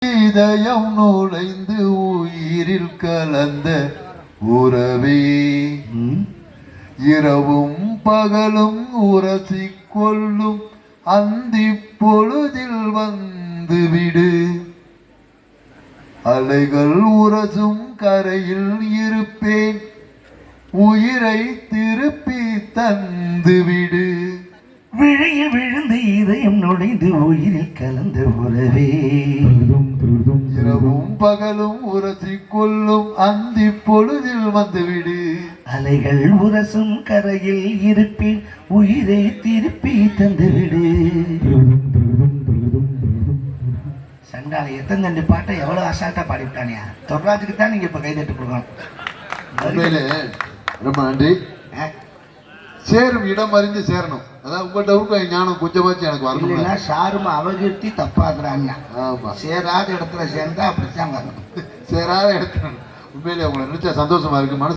இதயம் நுழைந்து உயிரில் கலந்த உறவே இரவும் பகலும் உரசி கொள்ளும் அந்தி பொழுதில் வந்துவிடு அலைகள் உரசும் கரையில் இருப்பேன் உயிரை திருப்பி தந்துவிடு விழையில் விழுந்த இதயம் நுழைந்து உயிரில் கலந்த உறவே இரவும் பகலும் உரசி கொள்ளும் அந்தி பொழுதில் வந்துவிடு அலைகள் உரசும் கரையில் இருப்பேன் உயிரை திருப்பி தந்துவிடு. சண்டால எத்தனை ரெண்டு பாட்டை எவ்வளவு அசால்ட்டா பாடிவிட்டானியா. தொர்ராஜுக்கு தான் நீங்க இப்ப கைதட்டு கொடுக்கணும். ரொம்ப நன்றி. சேரும் இடம் அறிஞ்சு சேரணும். அதான் உங்கள்கிட்ட ஞானம் கொஞ்சமாச்சு எனக்கு வரணும். இல்லைன்னா சாரும் அவகிருத்தி தப்பாக்குறாங்க. ஆமா, சேராத இடத்துல சேர்ந்தா அப்படித்தான் வரணும். சேராத இடத்துல உண்மையிலே உங்களை நினைச்சா சந்தோஷமா இருக்கு.